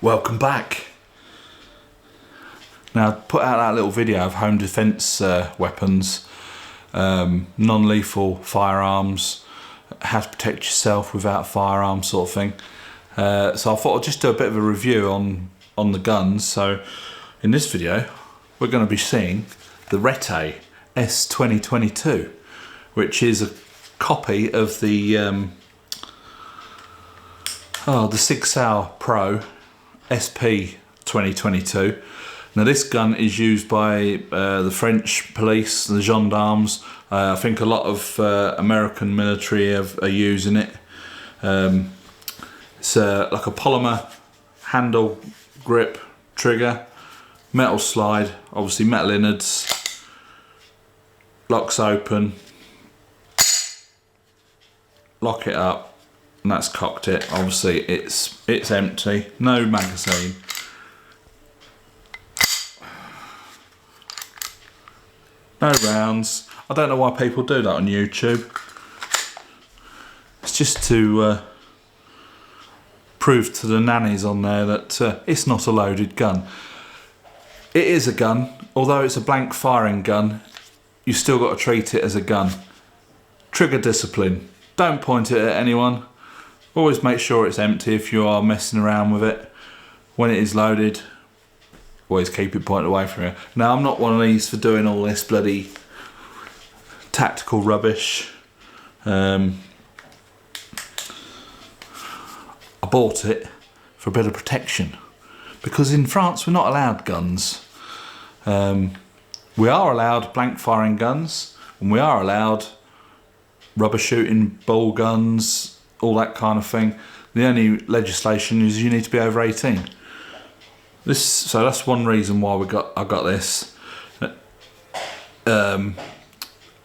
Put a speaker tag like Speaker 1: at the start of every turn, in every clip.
Speaker 1: Welcome back. Now, I put out that little video of home defence weapons, non-lethal firearms, how to protect yourself without firearms, sort of thing. So I thought I'd just do a bit of a review on the guns. So in this video, we're going to be seeing the Retay S2022, which is a copy of the Sig Sauer Pro SP 2022. Now this gun is used by the French police, the gendarmes. I think a lot of American military are using it. It's like a polymer handle, grip, trigger, metal slide, obviously metal innards, locks open, lock it up, and that's cocked it. Obviously it's empty, no magazine. No rounds. I don't know why people do that on YouTube. It's just to prove to the nannies on there that it's not a loaded gun. It is a gun, although it's a blank firing gun, you still got to treat it as a gun. Trigger discipline. Don't point it at anyone. Always make sure it's empty if you are messing around with it. When it is loaded, always keep it pointed away from you. Now, I'm not one of these for doing all this bloody tactical rubbish. I bought it for a bit of protection because in France we're not allowed guns. We are allowed blank firing guns, and we are allowed rubber shooting ball guns, all that kind of thing. The only legislation is you need to be over 18. So that's one reason why I got this. I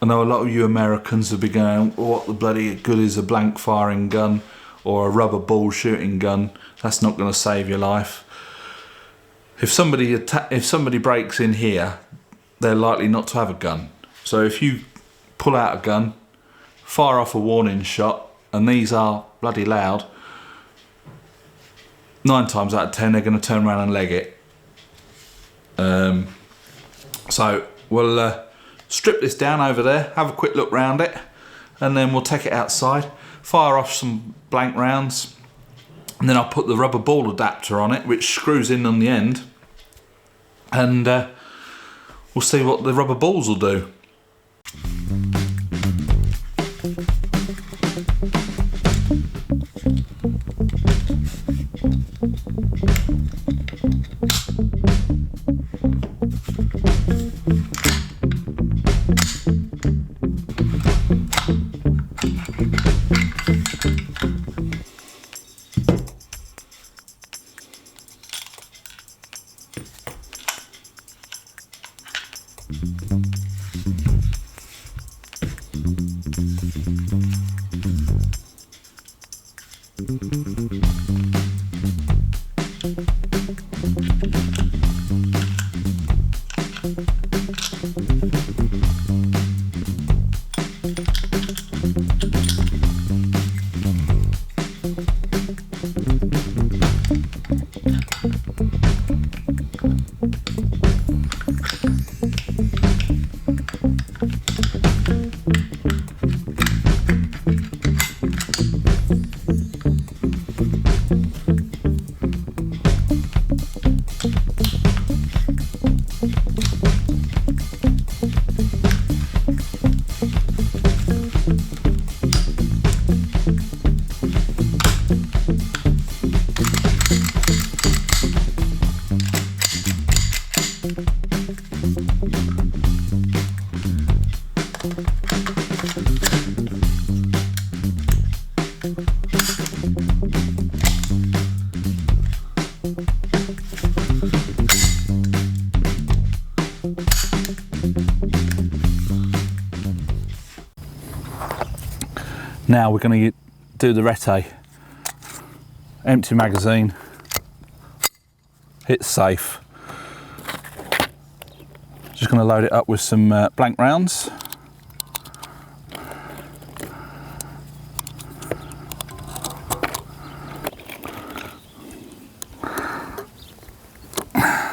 Speaker 1: know a lot of you Americans will be going, what the bloody good is a blank firing gun or a rubber ball shooting gun? That's not going to save your life. If somebody breaks in here, they're likely not to have a gun. So if you pull out a gun, fire off a warning shot, and these are bloody loud, 9 times out of 10 they're going to turn around and leg it. So we'll strip this down over there, have a quick look round it, and then we'll take it outside, fire off some blank rounds, and then I'll put the rubber ball adapter on it, which screws in on the end, and we'll see what the rubber balls will do. Now we're going to do the Retay. Empty magazine, hit safe. Just going to load it up with some blank rounds.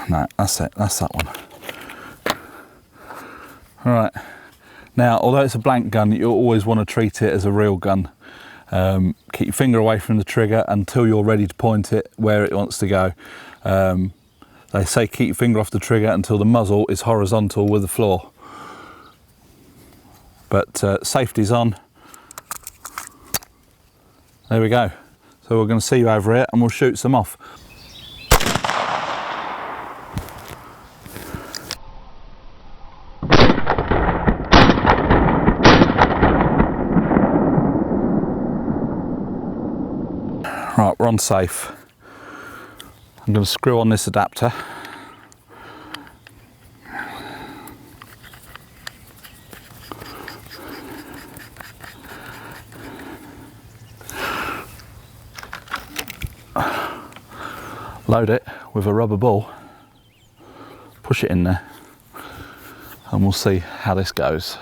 Speaker 1: No, that's it, that's that one. All right, now although it's a blank gun, you always want to treat it as a real gun. Keep your finger away from the trigger until you're ready to point it where it wants to go. They say keep your finger off the trigger until the muzzle is horizontal with the floor. But safety's on. There we go. So we're going to see you over here and we'll shoot some off. Right, we're on safe. I'm going to screw on this adapter. Load it with a rubber ball, push it in there, and we'll see how this goes.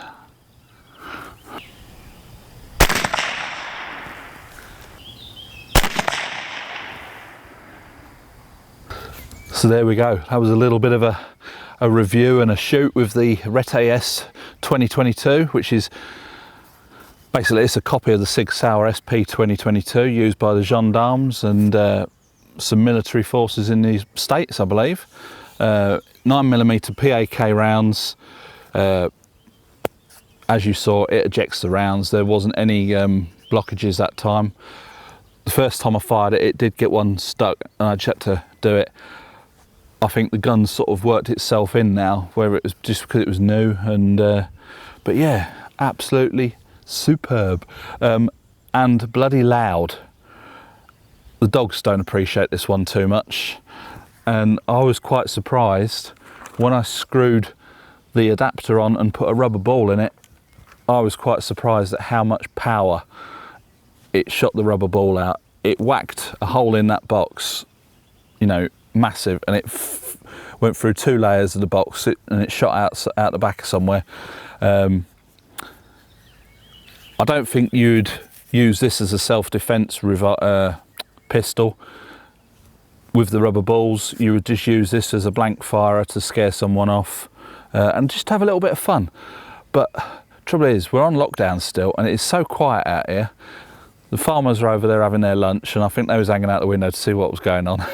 Speaker 1: So there we go. That was a little bit of a review and a shoot with the Retay S2022, which is basically it's a copy of the Sig Sauer SP2022 used by the gendarmes and some military forces in the States, I believe. 9mm PAK rounds. As you saw, it ejects the rounds. There wasn't any blockages that time. The first time I fired it, it did get one stuck and I just had to do it. I think the gun sort of worked itself in now, where it was just because it was new. And but yeah, absolutely superb and bloody loud. The dogs don't appreciate this one too much, and I was quite surprised when I screwed the adapter on and put a rubber ball in it. I was quite surprised at how much power it shot the rubber ball out. It whacked a hole in that box, you know, massive, and it went through 2 layers of the box and it shot out the back somewhere. I don't think you'd use this as a self-defense pistol with the rubber balls. You would just use this as a blank firer to scare someone off and just have a little bit of fun. But trouble is, we're on lockdown still and it's so quiet out here. The farmers are over there having their lunch and I think they was hanging out the window to see what was going on.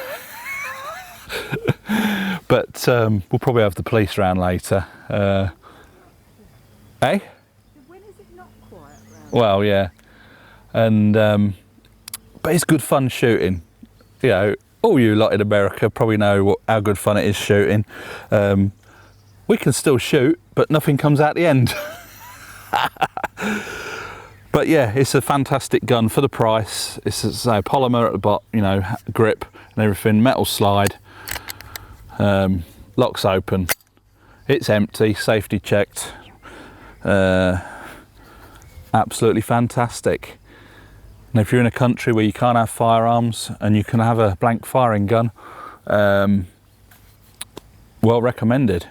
Speaker 1: But we'll probably have the police round later. Eh?
Speaker 2: When is it not quiet round?
Speaker 1: Well, yeah. And but it's good fun shooting. You know, all you lot in America probably know how good fun it is shooting. We can still shoot, but nothing comes out the end. But yeah, it's a fantastic gun for the price. It's a polymer at the bottom, you know, grip and everything, metal slide, locks open. It's empty, safety checked. Absolutely fantastic. And if you're in a country where you can't have firearms and you can have a blank firing gun, well recommended.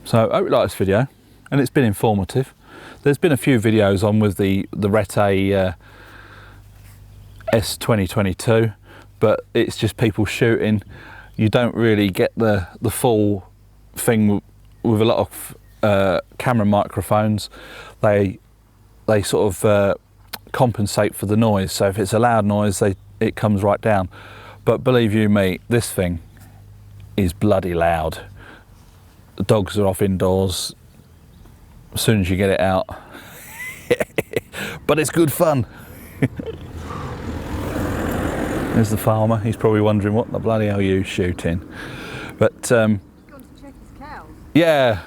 Speaker 1: So I hope you like this video and it's been informative. There's been a few videos on with the Retay S2022, but it's just people shooting. You don't really get the full thing with a lot of camera microphones. They sort of compensate for the noise. So if it's a loud noise, it comes right down. But believe you me, this thing is bloody loud. The dogs are off indoors as soon as you get it out. But it's good fun. There's the farmer. He's probably wondering what the bloody hell you shooting. But
Speaker 2: Gone to check his cows.
Speaker 1: yeah.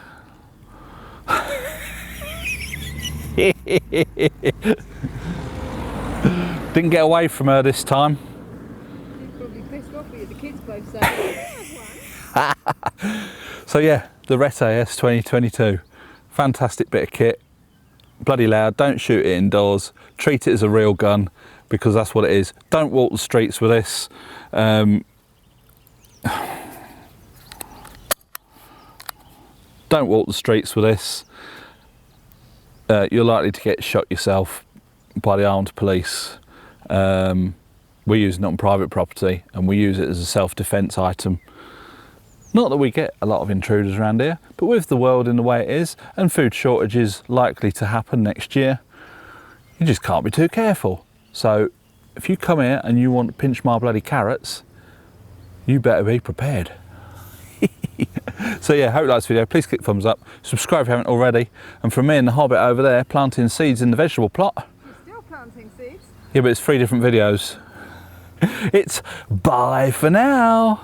Speaker 1: Didn't get away from her this time.
Speaker 2: He's probably pissed off at you. The kids both say, "There's one."
Speaker 1: So yeah, the Retay S2022. Fantastic bit of kit. Bloody loud. Don't shoot it indoors. Treat it as a real gun because that's what it is. Don't walk the streets with this. Don't walk the streets with this. You're likely to get shot yourself by the armed police. We're using it on private property and we use it as a self-defense item. Not that we get a lot of intruders around here, but with the world in the way it is and food shortages likely to happen next year, you just can't be too careful. So if you come here and you want to pinch my bloody carrots, you better be prepared. So yeah, hope you like this video. Please click thumbs up, subscribe if you haven't already, and from me and the Hobbit over there planting seeds in the vegetable plot.
Speaker 2: You're still planting seeds?
Speaker 1: Yeah, but it's 3 different videos. It's bye for now.